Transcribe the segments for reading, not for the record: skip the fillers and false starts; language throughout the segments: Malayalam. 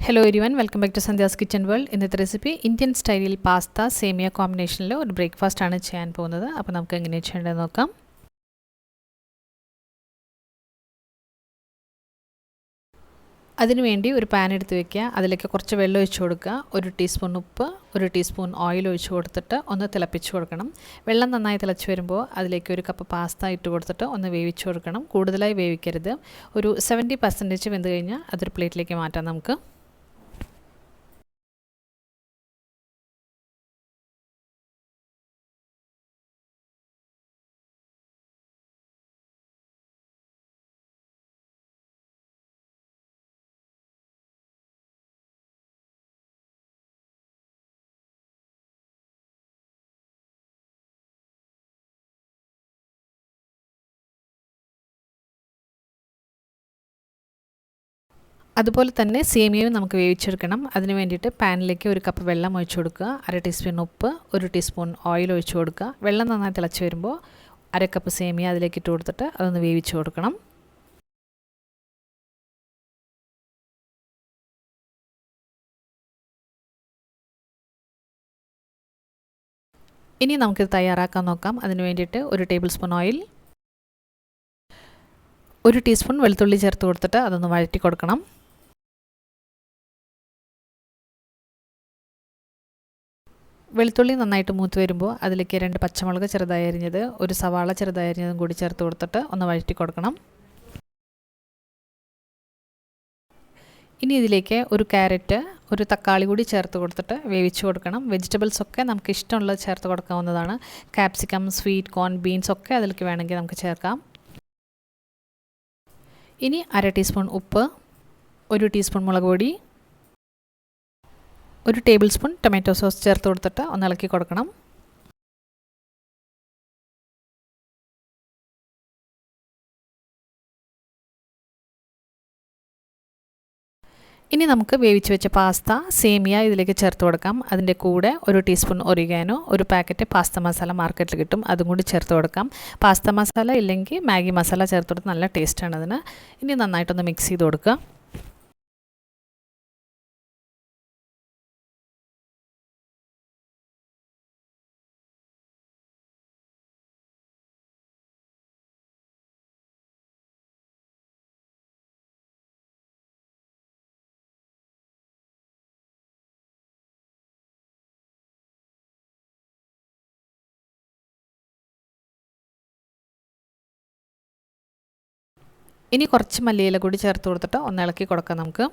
Hello everyone, welcome back to Sandhya's Kitchen World. ഇന്നത്തെ റെസിപ്പി ഇന്ത്യൻ സ്റ്റൈലിൽ പാസ്ത സേമിയ കോമ്പിനേഷനിൽ ഒരു ബ്രേക്ക്ഫാസ്റ്റ് ആണ് ചെയ്യാൻ പോകുന്നത്. അപ്പോൾ നമുക്ക് എങ്ങനെ ചെയ്യേണ്ടത് നോക്കാം. അതിനുവേണ്ടി ഒരു പാൻ എടുത്ത് വെക്കുക. അതിലേക്ക് കുറച്ച് വെള്ളം ഒഴിച്ചു കൊടുക്കുക. 1 ടീസ്പൂൺ ഉപ്പ്, 1 ടീസ്പൂൺ ഓയിൽ ഒഴിച്ചു കൊടുത്തിട്ട് ഒന്ന് തിളപ്പിച്ച് കൊടുക്കണം. വെള്ളം നന്നായി തിളച്ച് വരുമ്പോൾ അതിലേക്ക് 1 കപ്പ് പാസ്ത ഇട്ട് കൊടുത്തിട്ട് ഒന്ന് വേവിച്ച് കൊടുക്കണം. കൂടുതലായി വേവിക്കരുത്. ഒരു 70% വെന്ത് കഴിഞ്ഞാൽ അതൊരു പ്ലേറ്റിലേക്ക് മാറ്റാം നമുക്ക്. അതുപോലെ തന്നെ സേമിയയും നമുക്ക് വേവിച്ചെടുക്കണം. അതിന് വേണ്ടിയിട്ട് പാനിലേക്ക് 1 കപ്പ് വെള്ളം ഒഴിച്ചു കൊടുക്കുക. 1/2 ടീസ്പൂൺ ഉപ്പ്, 1 ടീസ്പൂൺ ഓയിൽ ഒഴിച്ചു കൊടുക്കുക. വെള്ളം നന്നായി തിളച്ച് വരുമ്പോൾ 1/2 കപ്പ് സേമിയ അതിലേക്ക് ഇട്ട് കൊടുത്തിട്ട് അതൊന്ന് വേവിച്ച് കൊടുക്കണം. ഇനി നമുക്കിത് തയ്യാറാക്കാൻ നോക്കാം. അതിന് വേണ്ടിയിട്ട് 1 ടേബിൾ സ്പൂൺ ഓയിൽ, 1 ടീസ്പൂൺ വെളുത്തുള്ളി ചേർത്ത് കൊടുത്തിട്ട് അതൊന്ന് വഴറ്റി കൊടുക്കണം. വെളുത്തുള്ളി നന്നായിട്ട് മൂത്ത് വരുമ്പോൾ അതിലേക്ക് 2 പച്ചമുളക് ചെറുതായി അരിഞ്ഞത്, 1 സവാള ചെറുതായി അരിഞ്ഞതും കൂടി ചേർത്ത് കൊടുത്തിട്ട് ഒന്ന് വഴറ്റി കൊടുക്കണം. ഇനി ഇതിലേക്ക് 1 ക്യാരറ്റ്, 1 തക്കാളി കൂടി ചേർത്ത് കൊടുത്തിട്ട് വേവിച്ച് കൊടുക്കണം. വെജിറ്റബിൾസ് ഒക്കെ നമുക്ക് ഇഷ്ടമുള്ളത് ചേർത്ത് കൊടുക്കാവുന്നതാണ്. ക്യാപ്സിക്കം, സ്വീറ്റ് കോൺ, ബീൻസ് ഒക്കെ അതിലേക്ക് വേണമെങ്കിൽ നമുക്ക് ചേർക്കാം. ഇനി 1/2 ടീസ്പൂൺ ഉപ്പ്, 1 ടീസ്പൂൺ മുളക് പൊടി, 1 ടേബിൾ സ്പൂൺ ടൊമാറ്റോ സോസ് ചേർത്ത് കൊടുത്തിട്ട് ഒന്ന് ഇളക്കി കൊടുക്കണം. ഇനി നമുക്ക് വേവിച്ച് വെച്ച പാസ്ത, സേമിയ ഇതിലേക്ക് ചേർത്ത് കൊടുക്കാം. അതിൻ്റെ കൂടെ 1 teaspoon oregano, 1 packet pasta masala മാർക്കറ്റിൽ കിട്ടും, അതും കൂടി ചേർത്ത് കൊടുക്കാം. പാസ്ത മസാല ഇല്ലെങ്കിൽ മാഗി മസാല ചേർത്ത് കൊടുത്ത് നല്ല ടേസ്റ്റാണ് അതിന്. ഇനി നന്നായിട്ടൊന്ന് മിക്സ് ചെയ്ത് കൊടുക്കുക. ഇനി കുറച്ച് മല്ലിയില കൂടി ചേർത്ത് കൊടുത്തിട്ട് ഒന്ന് ഇളക്കി കൊടുക്കാം നമുക്ക്.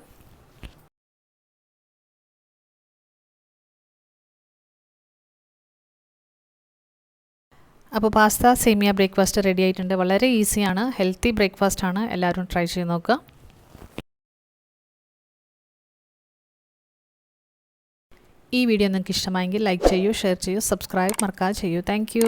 അപ്പോൾ പാസ്ത സേമിയ ബ്രേക്ക്ഫാസ്റ്റ് റെഡി ആയിട്ടുണ്ട്. വളരെ ഈസിയാണ്, ഹെൽത്തി ബ്രേക്ക്ഫാസ്റ്റ് ആണ്. എല്ലാവരും ട്രൈ ചെയ്ത് നോക്കുക. ഈ വീഡിയോ നിങ്ങൾക്ക് ഇഷ്ടമായെങ്കിൽ ലൈക്ക് ചെയ്യൂ, ഷെയർ ചെയ്യൂ, സബ്സ്ക്രൈബ് മറക്കാതെ ചെയ്യൂ. താങ്ക്